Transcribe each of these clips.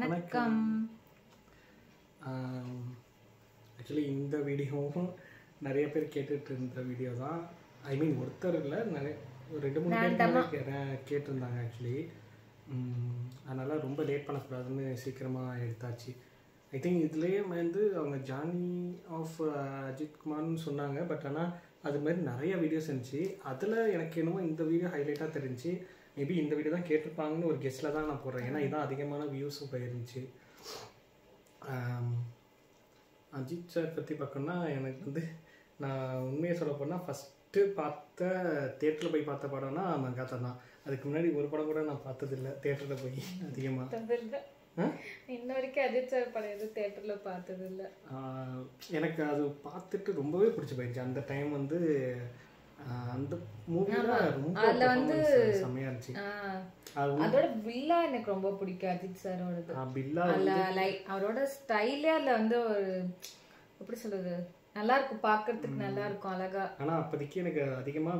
வணக்கம். ஆக்சுவலி இந்த வீடியோவும் நிறைய பேர் கேட்டுட்டு இருந்த வீடியோ தான். ஐ மீன் ஒருத்தர் இல்லை, நிறைய 2-3 பேர் கேட்டிருந்தாங்க ஆக்சுவலி. அதனால் ரொம்ப லேட் பண்ணக்கூடாதுன்னு சீக்கிரமாக எடுத்தாச்சு. ஐ திங்க் இதுலேயே வந்து அவங்க ஜானி ஆஃப் அஜித் குமார்னு சொன்னாங்க. பட் ஆனால் அது மாதிரி நிறைய வீடியோஸ் இருந்துச்சு. அதில் எனக்கு என்னமோ இந்த வீடியோ ஹைலைட்டாக தெரிஞ்சு மேபி இந்த வீடியோ தான் கேட்டிருப்பாங்கன்னு ஒரு கெஸ்ட்டில் தான் நான் போடுறேன். ஏன்னா இதான் அதிகமான வியூஸும் போயிருந்துச்சு. அஜித் சார் பற்றி பார்க்கணுன்னா எனக்கு வந்து நான் உண்மையை சொல்ல போனால் ஃபஸ்ட்டு பார்த்த தேட்டரில் போய் பார்த்த படம்னா மங்காத்தா தான். அதுக்கு முன்னாடி ஒரு படம் கூட நான் பார்த்ததில்லை தேட்டரில் போய் அதிகமாக. இன்ன வரைக்கும் அஜித் சார் படம் எதுவும் தேட்டரில் பார்த்ததில்லை. எனக்கு அது பார்த்துட்டு ரொம்பவே பிடிச்சி போயிடுச்சு. அந்த டைம் வந்து அந்த மூவில ரொம்ப செம்மையா இருந்துச்சு. அதோட பில்லா எனக்கு ரொம்ப பிடிக்கும் அஜித் சாரோடது. பில்லா லைக் அவரோட ஸ்டைலே அதுல வந்து ஒரு எப்படி சொல்றது நல்லா இருக்கும், பார்க்கறதுக்கு நல்லா இருக்கும், அழகா. ஆனா அப்போதைக்கு எனக்கு அதிகமா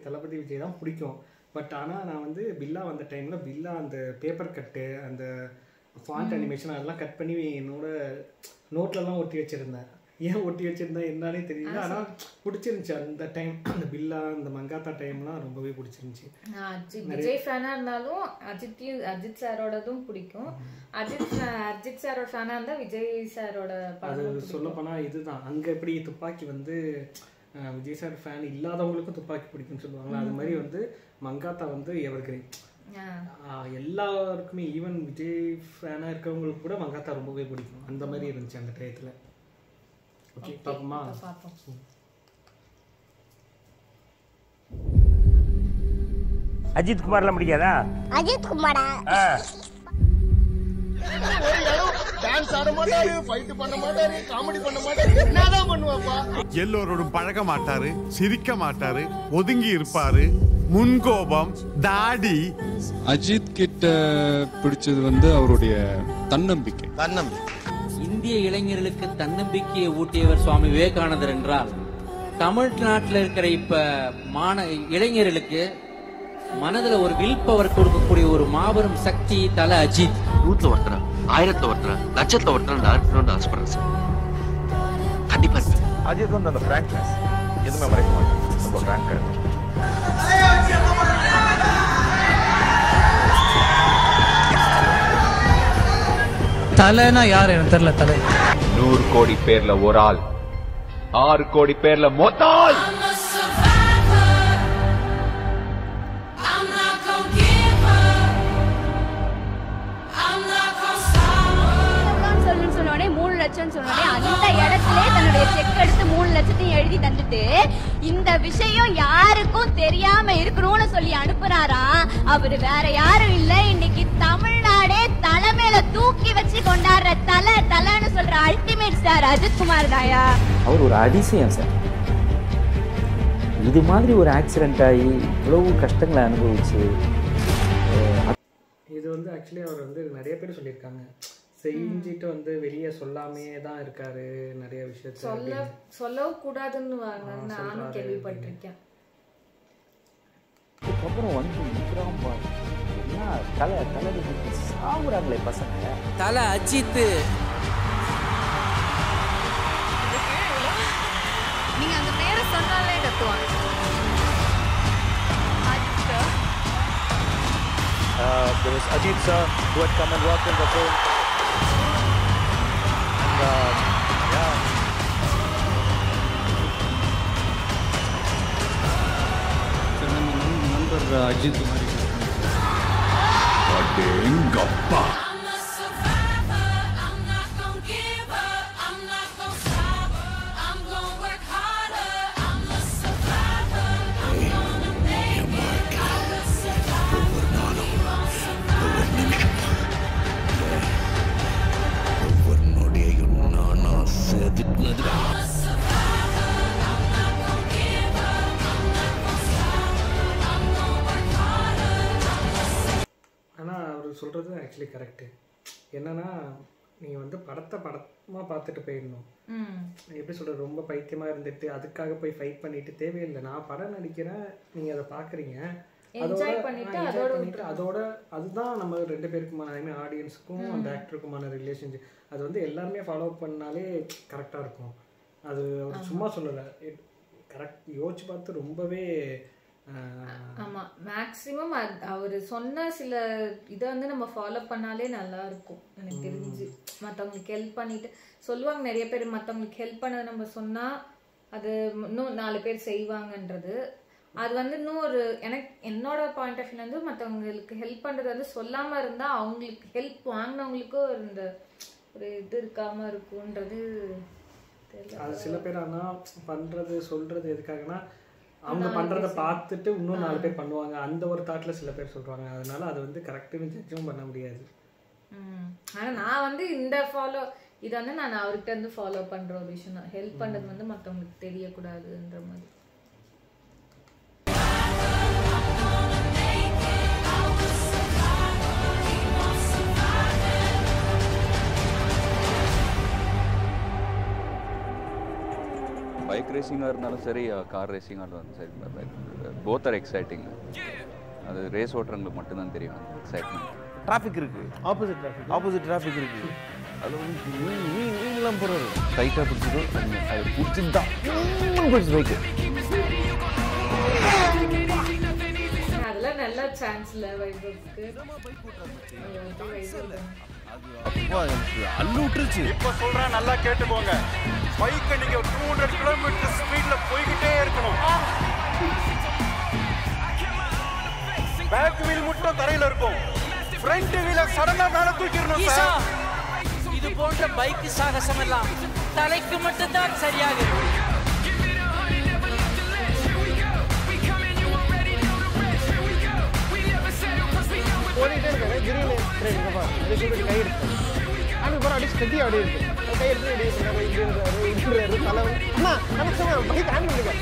தளபதி விஜய் தான் பிடிக்கும். பட் ஆனால் நான் வந்து பில்லா வந்த டைமில் பில்லா அந்த பேப்பர் கட்டு அந்த ஃபாண்ட் அனிமேஷன் அதெல்லாம் கட் பண்ணி என்னோட நோட்லலாம் ஒட்டி வச்சுருந்தேன். ஏன் ஒட்டி வச்சுருந்தேன் என்னன்னே தெரியல. ஆனால் பிடிச்சிருந்துச்சு அந்த டைம். அந்த பில்லா அந்த மங்காத்தா டைம்லாம் ரொம்பவே பிடிச்சிருந்துச்சு. விஜய் ஃபேனாக இருந்தாலும் அஜித் சாரோடதும் பிடிக்கும். அஜித் சாரோட ஃபேனாக இருந்தால் விஜய் சாரோட அது சொல்லப்போனால் இதுதான். அங்கே எப்படி துப்பாக்கி வந்து விஜய் சார் ஃபேன் இல்லாதவங்களுக்கும் துப்பாக்கி பிடிக்கும்னு சொல்லுவாங்களா, அது மாதிரி வந்து மங்காத்தா வந்து எவர்கிரீன் எல்லாருக்குமே. ஈவன் விஜய் ஃபேனாக இருக்கிறவங்களுக்கு கூட மங்காத்தா ரொம்பவே பிடிக்கும். அந்த மாதிரி இருந்துச்சு அந்த டயத்தில். ஓகே பாப்போமா? அஜித் குமார்லாம் பிடிக்காதா? அஜித் குமாரா? டான்ஸ் ஆட மாட்டாரு, ஃபைட் பண்ண மாட்டாரு, காமெடி பண்ண மாட்டாரு, என்னதான் பண்ணுவாப்பா? எல்லோரோடும் பழக மாட்டாரு, சிரிக்க மாட்டாரு, ஒதுங்கி இருப்பாரு, முன்கோபம், தாடி. அஜித் கிட்ட பிடிச்சது வந்து அவருடைய தன்னம்பிக்கை. இந்திய இளைஞர்களுக்கு தன்னம்பிக்கையை ஊட்டியவர் சுவாமி விவேகானந்தர் என்றால், தமிழ்நாட்டில் இருக்கிற இப்ப இளைஞர்களுக்கு மனதுல ஒரு வில் பவர் கொடுக்கக்கூடிய ஒரு மாபெரும் சக்தி தல அஜித். 100ல ஒருத்தர, 1000ல ஒருத்தர, லட்சத்துல ஒருத்தர இருக்கணும்னு ஆசைப்படுறேன் சார். கண்டிப்பா இருக்கு. அஜித் வந்து அந்த பிராங்க்னஸ் எதுவுமே மறைக்க மாட்டேன். ரொம்ப பிராங்கா இருக்கு. தலைனா யார் எனக்கு தெரியல. தலை 100 கோடி பேர்ல ஒரு ஆள், 6 கோடி பேர்ல மொத்தால். சொன்னோடனே 3 லட்சம் சொன்னோடனே அந்த இடத்துல தன்னுடைய செக் எடுத்து 3 லட்சத்தையும் எழுதி தந்துட்டு இந்த விஷயம் யாருக்கும் தெரியாம இருக்கணும்னு சொல்லி அனுப்புறாரா. அவரு வேற யாரும் இல்ல, இன்னைக்கு தமிழ்நாடே தலைமையில தூக்கி வச்சு கொண்டாடுற தலைன்னு சொல்ற அல்டிமேட் ஸ்டார் அஜித் குமார் தாயா. அவர் ஒரு அதிசயம் சார். இது மாதிரி ஒரு ஆக்சிடென்ட் ஆகி இவ்வளவு கஷ்டங்களை அனுபவிச்சு. இது வந்து ஆக்சுவலி அவர் வந்து நிறைய பேர் சொல்லியிருக்காங்க, செஞ்சுட்டு வந்து வெளியே சொல்லாமே தான் இருக்காரு. நிறைய விஷயத்த சொல்லவும் கூடாதுன்னு நானும் கேள்விப்பட்டிருக்கேன். அதுக்கப்புறம் வந்து தலை சாவுறாங்களே பசங்க. தல அஜித் நீங்க அந்த பேரை சொன்னாலே கத்துவாங்க. There was Ajit sir who had come and worked in the film. And yeah. நண்பர் அஜித் மாதிரி அடேங்கப்பா. ஆனால் அவர் சொல்கிறது ஆக்சுவலி கரெக்டு. என்னன்னா நீங்கள் வந்து படமாக பார்த்துட்டு போயிடணும். எப்படி சொல்கிறது, ரொம்ப பைத்தியமாக இருந்துட்டு அதுக்காக போய் ஃபைட் பண்ணிட்டு தேவையில்லை. நான் படம் நடிக்கிறேன், நீங்கள் அதை பார்க்குறீங்க, என்ஜாய் பண்ணிட்டு அதோட அதுதான் நம்ம 2 பேருக்குமான ஐ மீன் ஆடியன்ஸுக்கும் அந்த ஆக்டருக்குமான ரிலேஷன்ஷிப். அது வந்து எல்லாருமே ஃபாலோ பண்ணாலே கரெக்டாக இருக்கும். அது ஒரு சும்மா சொல்லலை, கரெக்ட் யோசிச்சு பார்த்து ரொம்பவே. ஆமாம், மேக்ஸிமம் அவர் சொன்ன சில இதை வந்து நம்ம ஃபாலோ பண்ணாலே நல்லா இருக்கும் எனக்கு தெரிஞ்சு. மற்றவங்களுக்கு ஹெல்ப் பண்ணிட்டு சொல்லுவாங்க நிறைய பேர், மற்றவங்களுக்கு ஹெல்ப் பண்ணதை நம்ம சொன்னால் அது இன்னும் 4 பேர் செய்வாங்கன்றது. அது வந்து இன்னும் ஒரு என்னோட பாயிண்ட் ஆஃப் வியூ வந்து மற்றவங்களுக்கு ஹெல்ப் பண்ணுறது வந்து சொல்லாமல் இருந்தால் அவங்களுக்கு ஹெல்ப் வாங்கினவங்களுக்கும் இந்த ஒரு இது இருக்காமல் இருக்குன்றது தெரியல. அது சில பேர் ஆனால் பண்ணுறது சொல்கிறது எதுக்காகனா அவங்க பண்ணுறதை பார்த்துட்டு இன்னும் 4 பேர் பண்ணுவாங்க அந்த ஒரு தாட்டில் சில பேர் சொல்கிறாங்க. அதனால அது வந்து கரெக்டுன்னு ஜட்ஜும் பண்ண முடியாது. ஆனால் நான் வந்து இந்த இதை வந்து நான் அவர்கிட்ட இருந்து ஃபாலோ பண்ணுற ஒரு விஷயம் தான். ஹெல்ப் பண்ணுறது வந்து மற்றவங்களுக்கு தெரியக்கூடாதுன்ற மாதிரி. பைக் ரேசிங்காக இருந்தாலும் சரி, கார் ரேசிங்காக இருந்தாலும் சரி, போத் ஆர் எக்ஸைட்டிங். அது ரேஸ் ஓட்டுறவங்களுக்கு மட்டும்தான் தெரியும் எக்ஸைட்மெண்ட். டிராஃபிக் இருக்குது, ஆப்போசிட் டிராஃபிக் இருக்குது. அது வந்து நீங்களாம் போகிறாரு டைட்டாக பிடிச்சதோ அது பிடிச்சிருந்தான் பிடிச்சி பைக்கு. அதெல்லாம் நல்ல சான்ஸ் இல்லை வைபவுக்கு. அப்பா எனக்கு அள்ளு விட்டுருச்சு. இப்போ சொல்கிறேன், நல்லா கேட்டுக்கோங்க. பைக்கை நீங்கள் 200 கிலோமீட்டர் ஸ்பீடில் போய்கிட்டே இருக்கணும். பேக் வீல் மட்டும் தரையில் இருக்கும், ஃப்ரண்ட் வீலை சடனாக மேலே தூக்கிடணும் சார். இது போன்ற பைக் சாகசம் எல்லாம் தலைக்கு மட்டும்தான் சரியாக இருக்கும். ஓடிட்டே இருக்காரு, திடீர்னு கை எடுத்து அதுக்கு அப்புறம் அப்படியே ஸ்டெடி அப்படியே இருக்கு. கை எடுத்து தலைவர் அண்ணா நமக்கு பைக் ஹேண்ட் பண்ணுங்க.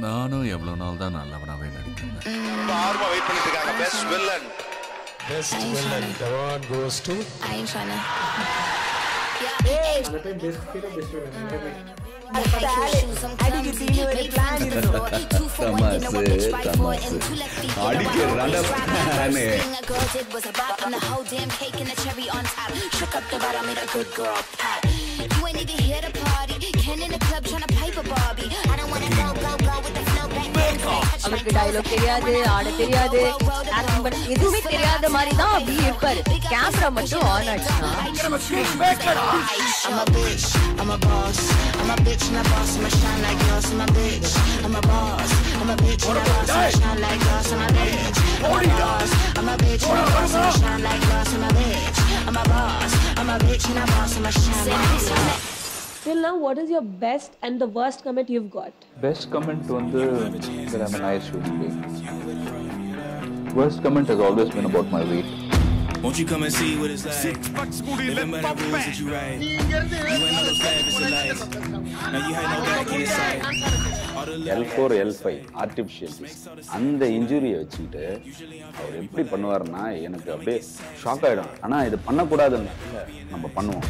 நானும் எவ்வளவு நாள் தான் நல்லவனாவே நடிக்கிறேன். ஆர்வமா வெயிட் பண்ணிட்டு இருக்காங்க. Best villain award goes to அந்த time best hero best villain அவருக்கு டயலாக் தெரியாது, ஆட தெரியாது, எதுவுமே தெரியாத மாதிரி தான் அப்படியே இருப்பாரு. கேமரா மட்டும் ஆன் ஆச்சுன்னா Till now, what is your best and the worst comment you've got? Best comment வந்து that I'm a nice human being. Worst comment has always been about my weight. Won't you come and see what it's like? Remember the rules that you write. You ain't know those lavish lies. Now you had no back in sight. L4, L5 artificial அந்த இன்ஜுரியை வச்சுக்கிட்டு அவர் எப்படி பண்ணுவாருன்னா எனக்கு அப்படியே shock ஆகிடும். ஆனால் இது பண்ணக்கூடாதுன்னு நம்ம பண்ணுவோம்.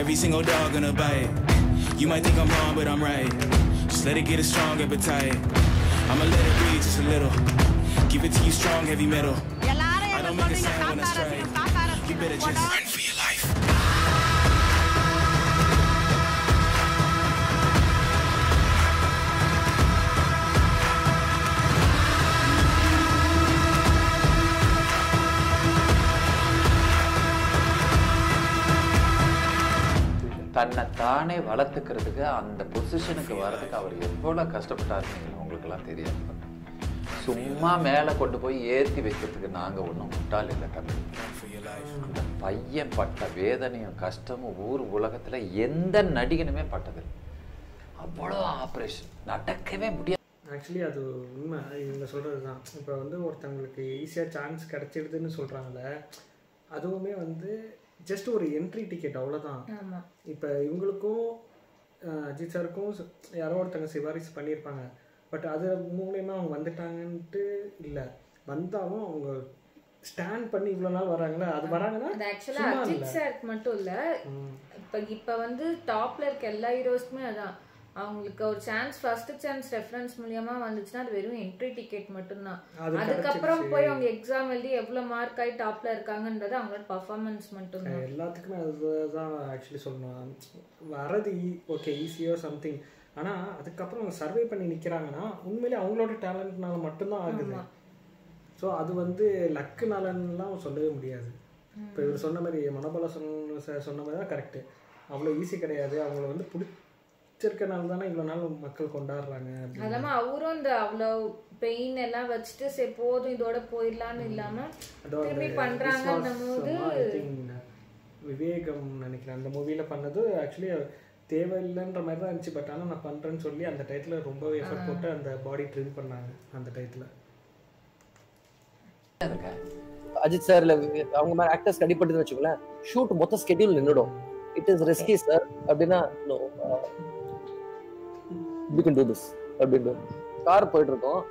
Every single dog gonna bite. You might think I'm wrong, but I'm right. Just let it get a strong appetite. I'ma let it breathe just a little. Give it to you strong, heavy metal. I don't make a sound when I strike. You better just run for your life. தன்னை தானே வளர்த்துக்கிறதுக்கு அந்த பொசிஷனுக்கு வர்றதுக்கு அவர் எவ்வளோ கஷ்டப்பட்டாருன்னு உங்களுக்கெல்லாம் தெரியாது. சும்மா மேலே கொண்டு போய் ஏற்றி வைக்கிறதுக்கு நாங்கள் ஒன்றும் முட்டாள் இல்லை தமிழ். அந்த பையன் பட்ட வேதனையும் கஷ்டமும் ஊர் உலகத்தில் எந்த நடிகனுமே பட்டது. அவ்வளோ ஆப்ரேஷன் நடக்கவே முடியாது. ஆக்சுவலி அது உண்மை, இவங்க சொல்கிறது தான். இப்போ வந்து ஒருத்தவங்களுக்கு ஈஸியாக சான்ஸ் கிடச்சிடுதுன்னு சொல்கிறாங்கள, அதுவுமே வந்து ஜஸ்ட் ஒரு என்ட்ரி டிக்கெட் அவ்வளோதான். இப்போ இவங்களுக்கும் அஜித் சாருக்கும் யாரோ ஒருத்தங்க சிபாரிசு பண்ணியிருப்பாங்க. பட் அது மூலயமா அவங்க வந்துட்டாங்கன்ட்டு இல்லை, வந்தாலும் அவங்க ஸ்டாண்ட் பண்ணி இவ்வளோ நாள் வராங்களா, அது வராங்கன்னா அது ஆக்சுவலாக அஜித் சாருக்கு மட்டும் இல்லை, இப்போ வந்து டாப்பில் இருக்க எல்லா ஹீரோஸ்க்குமே அதான். அவங்களுக்கு ஒரு சான்ஸ் ஃபர்ஸ்ட் சான்ஸ் ரெஃபரன்ஸ் மூலமா வந்துச்சுன்னா அது வெறும் என்ட்ரி டிக்கெட் மட்டும்தான். அதுக்கப்புறம் போய் அவங்க எக்ஸாம் எழுதி எவ்வளவு மார்க் ஆகி டாப்ல இருக்காங்கன்றது அவங்களோட பர்ஃபார்மன்ஸ் மட்டும்தான். எல்லாத்துக்குமே அதுதான் ஆக்சுவலி சொல்லணும். வரது ஓகே ஈஸியோ சம்திங், ஆனா அதுக்கப்புறம் அவங்க சர்வே பண்ணி நிக்கிறாங்கன்னா உண்மையிலே அவங்களோட டேலண்ட்னால மட்டும்தான் ஆகுது. ஸோ அது வந்து லக்குனாலலாம் சொல்லவே முடியாது. இப்போ இவர் சொன்ன மாதிரி மனோபல சொன்ன மாதிரி தான் கரெக்டு. அவ்வளோ ஈஸி கிடையாது. அவங்கள வந்து பிடிச்சிருக்கனால தானே இவ்வளோ நாள் மக்கள் கொண்டாடுறாங்க. அதாம அவரும் இந்த அவ்வளோ பெயின் எல்லாம் வச்சுட்டு சரி போதும் இதோட போயிடலான்னு இல்லாம திரும்பி பண்றாங்கன்னும் போது விவேகம் நினைக்கிறேன் அந்த மூவில பண்ணது ஆக்சுவலி தேவையில்லைன்ற மாதிரி தான் இருந்துச்சு. பட் ஆனால் நான் பண்றேன்னு சொல்லி அந்த டைத்துல ரொம்ப எஃபர்ட் போட்டு அந்த பாடி ட்ரெயின் பண்ணாங்க அந்த டைத்துல. அஜித் சார்ல அவங்க மாதிரி ஆக்டர்ஸ் அடிப்பட்டுன்னு வச்சுக்கோங்களேன், ஷூட் மொத்த ஸ்கெட்யூல் நின்றுடும். இட் இஸ் ரிஸ்கி சார் அப்படின்னா no we can do this அப்படின்னு கார் போயிட்டு இருக்கோம்.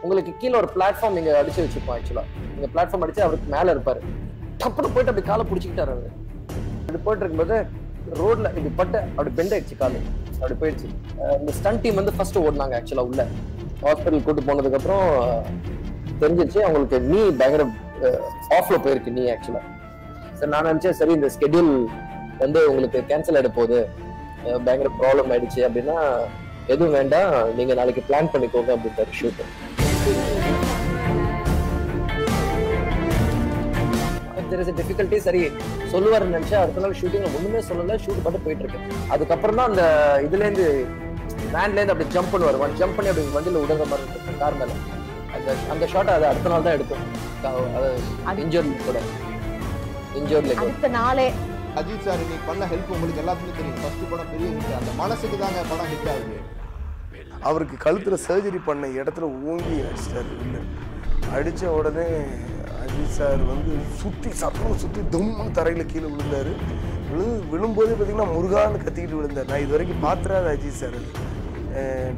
உங்களுக்கு கீழே ஒரு பிளாட்ஃபார்ம் நீங்க அடிச்சு வச்சுப்போம். ஆக்சுவலா நீங்க பிளாட்ஃபார்ம் அடிச்சு அவருக்கு மேல இருப்பாரு. டப்புனு போயிட்டு அப்படி காலை பிடிச்சிக்கிட்டாரு. அவரு அப்படி போயிட்டு இருக்கும்போது ரோட்ல இப்படி பட்டு அப்படி பெண்ட் ஆயிடுச்சு காலு, அப்படி போயிடுச்சு. இந்த ஸ்டன் டீம் வந்து ஃபர்ஸ்ட் ஓடினாங்க ஆக்சுவலா உள்ள. ஹாஸ்பிட்டல் கூட்டு போனதுக்கு அப்புறம் தெரிஞ்சிச்சு அவங்களுக்கு நீ பயங்கர ஆஃப்ல போயிருக்கு நீ ஆக்சுவலா. சரி நான் நினைச்சேன் சரி இந்த ஸ்கெட்யூல் வந்து உங்களுக்கு கேன்சல் ஆயிட போகுது, பயங்கர ப்ராப்ளம் ஆயிடுச்சு அப்படின்னா எதுவும் வேண்டாம் நீங்க நாளைக்கு பிளான் பண்ணிக்கோங்க அப்படின்ட்டாரு ஷூட். தெர் இஸ் டிஃபிகல்ட்டி சரி சொல்லுவாருன்னு நினைச்சா அடுத்த நாள் ஷூட்டிங்ல ஒண்ணுமே சொல்லல, ஷூட் மட்டும் போயிட்டு இருக்கு. அதுக்கப்புறம் தான் அந்த இதுல இருந்து வேன்ல இருந்து அப்படி ஜம்ப் பண்ணுவார், ஜம்ப் பண்ணி அப்படி வண்டியில உடற மாதிரி இருக்கும் கார் மேல. அந்த ஷாட் அது அடுத்த நாள் தான் எடுக்கும். அடுத்த நாளே அஜித் சார் நீ பண்ண ஹெல்ப் உங்களுக்கு எல்லாத்துக்குமே தெரியும். ஃபர்ஸ்ட் படம் பெரிய ஹிட், அந்த மனசுக்கு தாங்க படம் ஹிட் ஆகுது. அவருக்கு கழுத்துல சர்ஜரி பண்ண இடத்துல ஓங்கி அடிச்சிட்டாரு. இல்லை அடிச்ச உடனே அஜித் சார் வந்து சுத்தி தும்னு தரையில கீழே விழுந்தாரு. விழும்போதே பார்த்தீங்கன்னா முருகான்னு கத்திக்கிட்டு விழுந்தார். நான் இது வரைக்கும் பார்த்துறாது அஜித் சார்.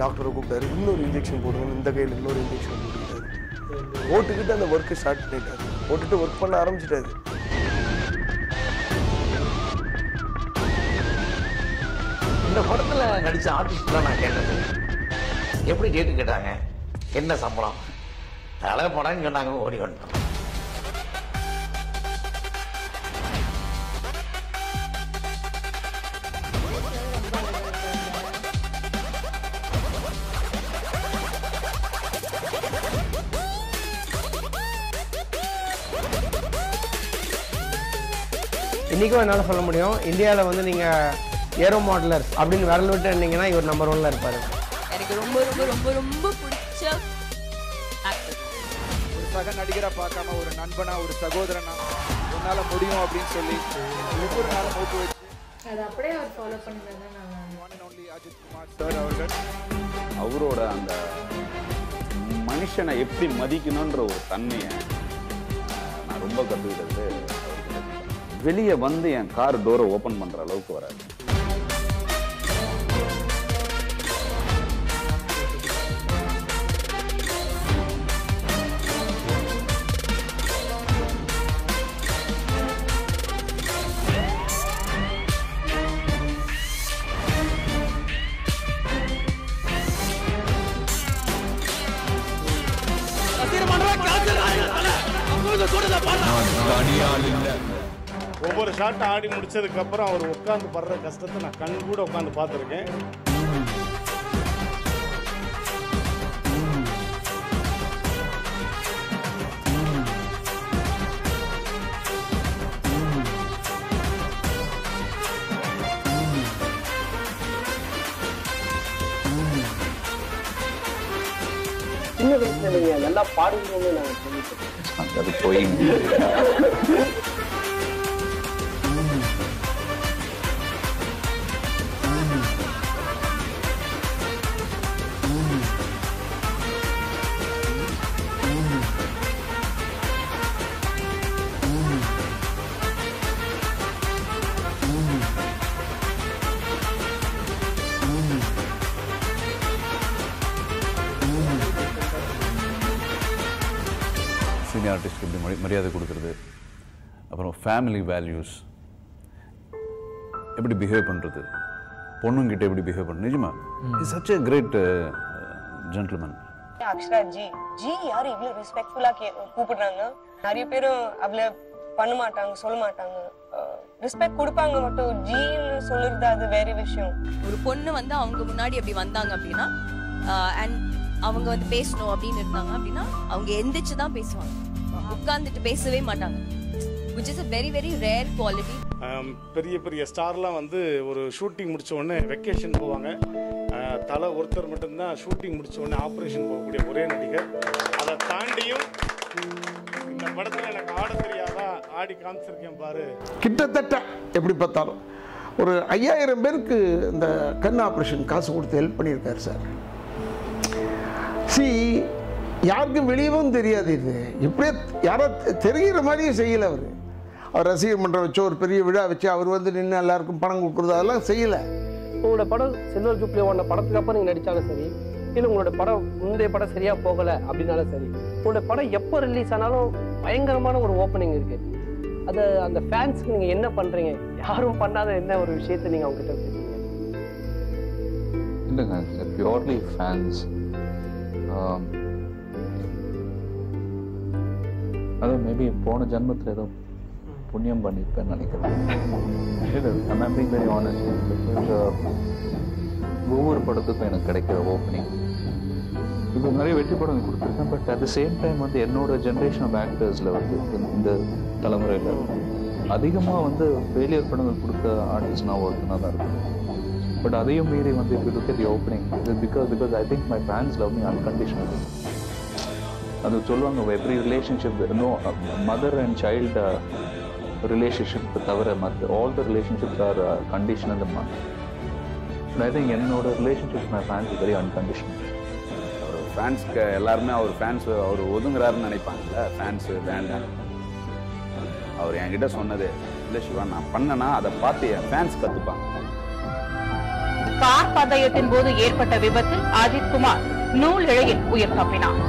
டாக்டரை கூப்பிட்டாரு, இன்னொரு இன்ஜெக்ஷன் போடுங்க, இந்த கையில் இன்னொரு இன்ஜெக்ஷன் போட்டுக்கிட்டாரு. போட்டுக்கிட்டு அந்த ஒர்க்கை ஸ்டார்ட் பண்ணிட்டாரு. போட்டுட்டு ஒர்க் பண்ண ஆரம்பிச்சிட்டாரு. இந்த படத்துல நடிச்ச ஆர்டிஸ்ட்லாம் நான் கேட்டது எப்படி டேட்டு கேட்டாங்க, என்ன சம்பளம், தலை படம்னு சொன்னாங்க, ஓடி வந்துட்டோம். இன்றைக்கும் என்னால் சொல்ல முடியும், இந்தியாவில் வந்து நீங்கள் ஏரோ மாடலர்ஸ் அப்படின்னு விரல் விட்டு இருந்தீங்கன்னா இவர் நம்பர் 1ல இருப்பார். எனக்கு ரொம்ப ரொம்ப ரொம்ப ரொம்ப பிடிச்ச ஒரு சக நடிகரை பார்க்காம ஒரு நண்பனா ஒரு சகோதரனா உன்னால முடியும் அப்படின்னு சொல்லி ஒவ்வொரு நாளும் மூக்கு வச்சு அதை அப்படியே அவர் ஃபாலோ பண்ணிருந்தா அஜித் குமார் சார் அவர்கள் அவரோட அந்த மனுஷனை எப்படி மதிக்கணுன்ற ஒரு தன்மையை நான் ரொம்ப கற்றுக்கிட்டது. வெளியே வந்து என் கார் டோரை ஓப்பன் பண்ற அளவுக்கு வராது. ஒவ்வொரு ஷாட் ஆடி முடிச்சதுக்கு அப்புறம் அவர் உட்காந்து படுற கஷ்டத்தை நான் கண் கூட உட்காந்து பார்த்துருக்கேன். சின்ன வயசுல நீங்க நல்லா பாடுவீங்கன்னு நான் சொல்லிட்டேன். அது போய் சீனியர் ஆர்டிஸ்ட்க்கு எப்படி மரியாதை கொடுக்குறது, அப்புறம் ஃபேமிலி வேல்யூஸ் எப்படி பிஹேவ் பண்ணுறது, பொண்ணுங்கிட்ட எப்படி பிஹேவ் பண்ண நிஜமா is such a great gentleman. Akshara ji யாரு இவ்வளவு ரெஸ்பெக்ட்ஃபுல்லா கூப்பிடுறாங்க. நிறைய பேரும் அவ்வளவு பண்ண மாட்டாங்க, சொல்ல மாட்டாங்க. ரெஸ்பெக்ட் கொடுப்பாங்க, மட்டும் ஜின்னு சொல்லுறது அது வேற விஷயம். ஒரு பொண்ணு வந்து அவங்க முன்னாடி அப்படி வந்தாங்க அப்படின்னா அண்ட் அவங்க வந்து பேசணும் அப்படின்னு இருந்தாங்க அப்படின்னா அவங்க எந்திரிச்சு தான் பேசுவாங்க, உட்கார்ந்துட்டு பேசவே மாட்டாங்க. which is a very very rare quality. பெரிய பெரிய ஸ்டார்லாம் வந்து ஒரு ஷூட்டிங் முடிச்ச உடனே வெக்கேஷன் போவாங்க. தலை ஒருத்தர் மட்டும்தான் ஷூட்டிங் முடிச்ச உடனே ஆப்ரேஷன் போகக்கூடிய ஒரே நடிகர். அதை தாண்டியும் இந்த படத்தில் எனக்கு ஆட தெரியாதா, ஆடி காமிச்சிருக்கேன் பாரு. கிட்டத்தட்ட எப்படி பார்த்தாலும் ஒரு 5000 பேருக்கு இந்த கண் ஆப்ரேஷன் காசு கொடுத்து ஹெல்ப் பண்ணியிருக்காரு சார். யாருக்கும் வெளியவும் தெரியாது. இது எப்படியே யாரோ தெரிகிற மாதிரியும் செய்யலை. அவர் ரசிகர் மன்றம் வச்சு ஒரு பெரிய விழா வச்சு அவர் வந்து நின்று எல்லாருக்கும் பணம் கொடுக்குறது அதெல்லாம் செய்யலை. உங்களோட படம் சில்வர் ஜூப்ளி ஓடின படத்துக்கு அப்புறம் நீங்கள் நடித்தாலும் சரி, இல்லை உங்களோட படம் முந்தைய படம் சரியாக போகலை அப்படின்னாலும் சரி, உங்களோட படம் எப்போ ரிலீஸ் ஆனாலும் பயங்கரமான ஒரு ஓப்பனிங் இருக்குது. அதை அந்த ஃபேன்ஸுக்கு நீங்கள் என்ன பண்ணுறீங்க? யாரும் பண்ணாத என்ன ஒரு விஷயத்தை நீங்கள் அவங்ககிட்ட பேசுறீங்க? இல்லைங்க, பியூர்லி ஃபேன்ஸ். அதான் மேபி போன ஜென்மத்தில் ஏதோ புண்ணியம் பண்ணியிருப்பேன்னு நினைக்கிறேன். ஒவ்வொரு படத்துக்கும் எனக்கு கிடைக்கிற ஓப்பனிங் இப்போ நிறைய வெற்றி படம் கொடுத்துருக்கேன். But at the same time வந்து என்னோட ஜென்ரேஷன் ஆஃப் ஆக்டர்ஸில் வந்து இந்த தலைமுறையில் அதிகமாக வந்து ஃபெயிலியர் படங்கள் கொடுத்த ஆர்டிஸ்ட் நான் ஒருத்தனாக தான் இருக்கேன். பட் அதையும் மீறி வந்து இப்போ look at the opening because I think my fans love me unconditionally. அது சொல்லுவாங்க every relationship no mother and child relationship தவிர மற்ற all the relationships are conditional. I think என்னோட relationship my fans very unconditional. அவர் ஃபேன்ஸ்க்கு எல்லாருமே அவர் fans அவர் ஒதுங்குறாருன்னு நினைப்பாங்கல்ல, fans வேண்டாம். அவர் என்கிட்ட சொன்னது இல்லை சிவா, நான் பண்ணனா அதை பார்த்து என் ஃபேன்ஸ் கற்றுப்பாங்க. கார் பந்தயத்தின் போது ஏற்பட்ட விபத்தில் அஜித் குமார் நூல் இழையில் உயிர் தப்பினார்.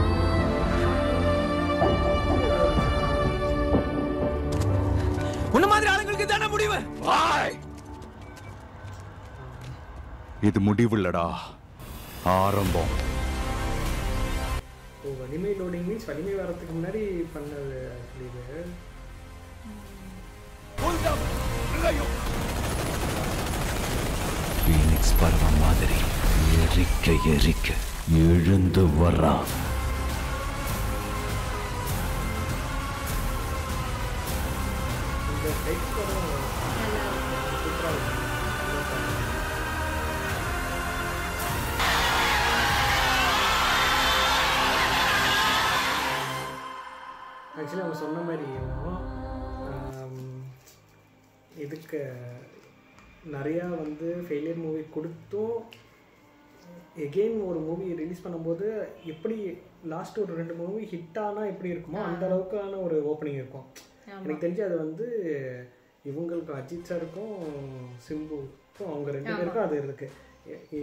உன்ன மாதிரி ஆளுங்களுக்கு தானே முடிவு. இது முடிவுல்லடா, ஆரம்பம். வலிமை லோடிங் மீன்ஸ் வலிமை வரதுக்கு முன்னாடி பண்ணது. ஃபீனிக்ஸ் பருவம் மாதிரி எரிக்க எரிக்க எழுந்து வரா. ஆக்சுவலி அவங்க சொன்ன மாதிரியும் இதுக்கு நிறையா வந்து ஃபெயிலியர் மூவி கொடுத்தும் எகெயின் ஒரு மூவி ரிலீஸ் பண்ணும்போது எப்படி லாஸ்ட் ஒரு 2 மூவி ஹிட் ஆனால் எப்படி இருக்குமோ அந்த அளவுக்கான ஒரு ஓப்பனிங் இருக்கும். எனக்கு தெரிஞ்சு அது வந்து இவங்களுக்கும் அஜித் சாருக்கும் சிம்புக்கும் அவங்க 2 பேருக்கும் அது இருக்குது.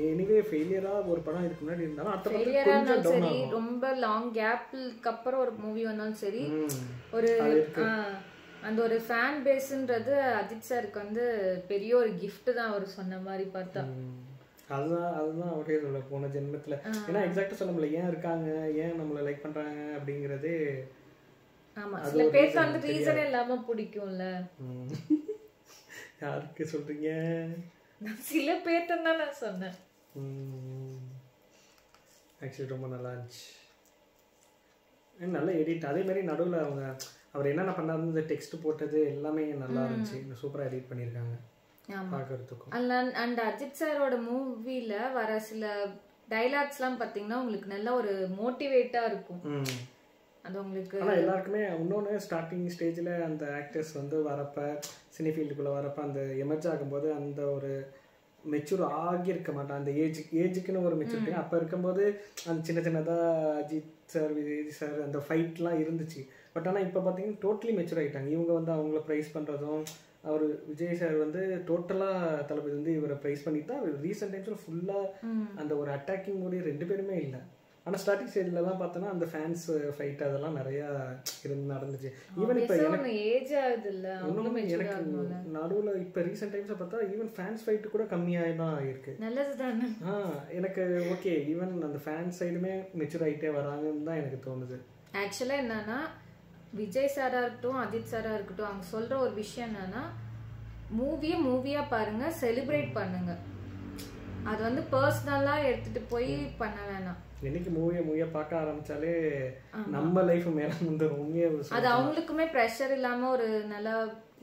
எனிவே ஃபெயிலியராக ஒரு படம் இதுக்கு முன்னாடி இருந்தாலும் அடுத்த படம் சரி, ரொம்ப லாங் கேப்புக்கு அப்புறம் ஒரு மூவி வந்தாலும் சரி, ஒரு அந்த ஒரு ஃபேன் பேஸ்ன்றது அஜித் சாருக்கு வந்து பெரிய ஒரு கிஃப்ட் தான் அவர் சொன்ன மாதிரி பார்த்தா. அதுதான் அவரே சொல்ல போன ஜென்மத்தில். ஏன்னா எக்ஸாக்டாக சொல்ல முடியல ஏன் இருக்காங்க, ஏன் நம்மளை லைக் பண்ணுறாங்க அப்படிங்கிறதே. ஆமா, சில பேருக்கு அந்த ரீசன் இல்லாம பிடிக்கும்ல. யாருக்கு சொல்றீங்க? சில பேர்ட்ட தான் நான் சொன்னேன். ஆக்சுவலி ரொம்ப நல்லா இருந்துச்சு, நல்ல எடிட். அதே மாதிரி நடுவில் அவர் என்னென்ன பண்ணாரு, இந்த டெக்ஸ்ட் போட்டது எல்லாமே நல்லா இருந்துச்சு. சூப்பராக எடிட் பண்ணியிருக்காங்க பார்க்கறதுக்கும். அண்ட் அஜித் சாரோட மூவில வர சில டைலாக்ஸ்லாம் பார்த்தீங்கன்னா உங்களுக்கு நல்ல ஒரு மோட்டிவேட்டாக இருக்கும். அது உங்களுக்கு ஆனால் எல்லாருக்குமே இன்னொன்று ஸ்டார்டிங் ஸ்டேஜில் அந்த ஆக்டர்ஸ் வந்து வரப்போ சினி ஃபீல்டுக்குள்ளே வரப்போ அந்த எமர்ஜ் ஆகும்போது அந்த ஒரு மெச்சூர் ஆகியிருக்க மாட்டான். அந்த ஏஜுக்குன்னு ஒரு மெச்சூரிட்டி அப்போ இருக்கும்போது அந்த சின்னதாக அஜித் சார் விஜய் சார் அந்த ஃபைட்லாம் இருந்துச்சு. பட் ஆனால் இப்போ பார்த்தீங்கன்னா டோட்டலி மெச்சூர் ஆகிட்டாங்க. இவங்க வந்து அவங்கள ப்ரைஸ் பண்ணுறதும், அவர் விஜய் சார் வந்து டோட்டலாக தளபதி வந்து இவரை ப்ரைஸ் பண்ணிட்டு தான் ரீசெண்ட் டைம்ஸில் ஃபுல்லாக அந்த ஒரு அட்டாக்கிங் மூடி 2 பேருமே இல்லை. ஆனால் ஸ்டார்டிங் ஸ்டேஜ்லலாம் பார்த்தோன்னா அந்த ஃபேன்ஸ் ஃபைட் அதெல்லாம் நிறையா நடந்துச்சு. ஈவன் இப்போ ஏஜ் ஆகுது இல்லை இன்னும் எனக்கு நடுவில் இப்போ ரீசெண்ட் டைம்ஸை பார்த்தா ஈவன் ஃபேன்ஸ் ஃபைட்டு கூட கம்மியாக தான் இருக்கு. நல்லது தானே. எனக்கு ஓகே ஈவன் அந்த ஃபேன்ஸ் சைடுமே மெச்சூர் ஆகிட்டே வராங்கன்னு தான் எனக்கு தோணுது. ஆக்சுவலாக என்னன்னா விஜய் சாரா இருக்கட்டும் அஜித் சாரா இருக்கட்டும் அவங்க சொல்ற ஒரு விஷயம் என்னன்னா மூவியா பாருங்க, செலிப்ரேட் பண்ணுங்க. அது வந்து பர்சனலா எடுத்துட்டு போய் பண்ண வேணாம். என்னைக்கு மூவியா பார்க்க ஆரம்பிச்சாலே நம்ம லைஃப் மேல வந்துடும். உண்மையா அது அவங்களுக்குமே ப்ரெஷர் இல்லாம ஒரு நல்ல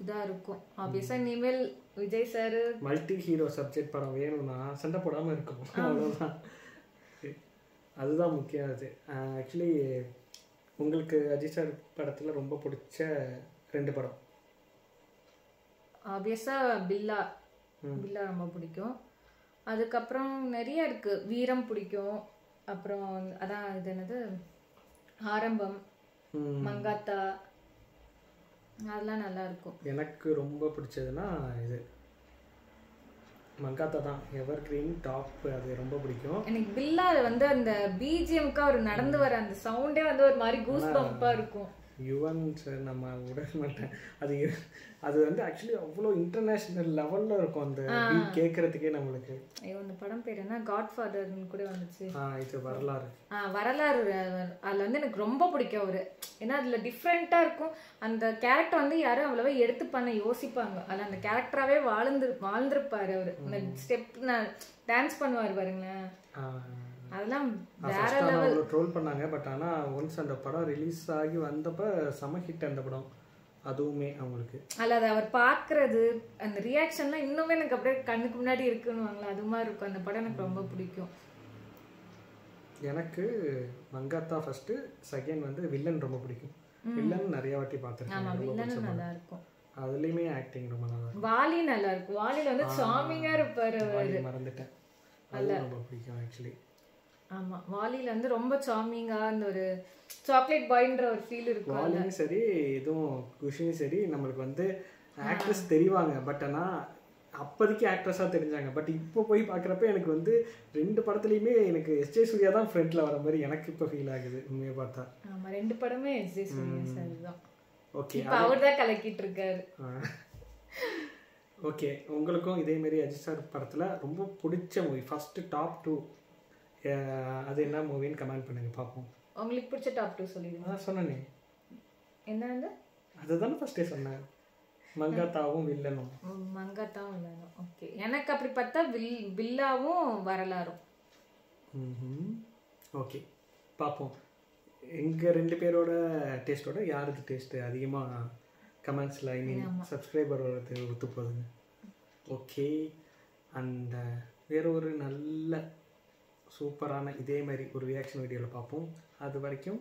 இதா இருக்கும். ஆப்வியஸா இனிமேல் Vijay sir multi hero subject படம் வேணும்னா சண்டை போடாம இருக்கும். அவ்வளவுதான், அதுதான் முக்கியம். அது ஆக்சுவலி உங்களுக்கு அஜித் சார் படத்துல ரொம்ப பிடிச்ச 2 படம்? ஆப்வியஸா பில்லா ரொம்ப பிடிக்கும். அதுக்கப்புறம் நிறைய இருக்கு. வீரம் பிடிக்கும். அப்புறம் அதான் இது என்னது ஆரம்பம், மங்காத்தா, அதெல்லாம் நல்லா இருக்கும். எனக்கு ரொம்ப பிடிச்சதுன்னா இது மங்காத்தா தான், எவர் கிரீன் டாப். அது ரொம்ப பிடிக்கும் எனக்கு. பில்லா வந்து அந்த பிஜிஎம்க்கு அவர் நடந்து வர அந்த சவுண்டே வந்து ஒரு மாதிரி கூஸ் பம்பா இருக்கும். யுவன் சார் நம்ம விட மாட்டேன். அது வந்து ஆக்சுவலி அவ்வளோ இன்டர்நேஷ்னல் லெவலில் இருக்கும் அந்த பீட் கேட்கறதுக்கே நம்மளுக்கு. அந்த படம் பேர் என்ன, காட்ஃபாதர்னு கூட வந்துச்சு. இது வரலாறு. அதில் வந்து எனக்கு ரொம்ப பிடிக்கும் அவரு. ஏன்னா அதில் டிஃப்ரெண்ட்டாக இருக்கும். அந்த கேரக்டர் வந்து யாரும் அவ்வளவா எடுத்து பண்ண யோசிப்பாங்க. அதில் அந்த கேரக்டராகவே வாழ்ந்திருப்பாரு அவரு. அந்த ஸ்டெப் டான்ஸ் பண்ணுவார் பாருங்களேன், அதெல்லாம் வேற லெவல். ட்ரோல் பண்ணாங்க. பட் ஆனால் ஒன்ஸ் அந்த படம் ரிலீஸ் ஆகி வந்தப்ப செம ஹிட் அந்த படம். அதுவுமே அவங்களுக்கு அல்லது அவர் பார்க்கறது அந்த ரியாக்ஷன்லாம் இன்னுமே எனக்கு அப்படியே கண்ணுக்கு முன்னாடி இருக்குன்னு அது மாதிரி இருக்கும். அந்த படம் எனக்கு ரொம்ப பிடிக்கும். எனக்கு மங்காத்தா ஃபர்ஸ்ட், செகண்ட் வந்து வில்லன் ரொம்ப பிடிக்கும். வில்லன் நிறைய வாட்டி பார்த்துருக்கேன். நல்லா இருக்கும். அதுலயுமே ஆக்டிங் ரொம்ப நல்லா இருக்கும். வாலி நல்லா இருக்கும். வாலில வந்து சாமிங்கா இருப்பாரு அவரு. மறந்துட்டேன், அது ரொம்ப பிடிக்கும் ஆக்சுவலி. ஆமா, வாலில வந்து ரொம்ப சாமிங்கா அந்த ஒரு சாக்லேட் பாய்ன்ற ஒரு ஃபீல் இருக்கும். வாலியும் சரி இதுவும் குஷியும் சரி நம்மளுக்கு வந்து ஆக்ட்ரஸ் தெரிவாங்க. பட் ஆனால் அப்போதைக்கு ஆக்ட்ரஸாக தெரிஞ்சாங்க. பட் இப்போ போய் பார்க்குறப்ப எனக்கு வந்து 2 படத்துலையுமே எனக்கு எஸ்ஜே சூர்யா தான் ஃப்ரண்ட்டில் வர மாதிரி எனக்கு இப்போ ஃபீல் ஆகுது உண்மையை பார்த்தா. ஆமாம், 2 படமே எஸ்ஜே சூர்யா சார் தான். ஓகே, இப்போ அவர் தான் கலக்கிட்டு இருக்காரு. ஓகே, உங்களுக்கும் இதேமாரி அஜித் சார் படத்தில் ரொம்ப பிடிச்ச மூவி ஃபஸ்ட்டு டாப் 2 அது என்ன மூவின்னு கமெண்ட் பண்ணுங்க பார்ப்போம். உங்களுக்கு பிடிச்ச டாப் 2 சொல்லிடுங்க. சொன்னேனே என்னது, அதுதானே ஃபர்ஸ்டே சொன்னேன். மங்காத்தாவும் வில்லனும். மங்காத்தாவும் வில்லனும். ஓகே, எனக்கு அப்படி பார்த்தா வில்லாவும் வரலாறும். ஓகே, பார்ப்போம். எங்கள் 2 பேரோட டேஸ்ட்டோட யாருக்கு டேஸ்ட்டு அதிகமாக கமெண்ட்ஸில் ஐ மீன் சப்ஸ்கிரைபரோட ஒத்து போகுதுங்க. ஓகே, அண்ட் வேற ஒரு நல்ல சூப்பரான இதே மாதிரி ஒரு ரியாக்ஷன் வீடியோவில் பார்ப்போம். அது வரைக்கும்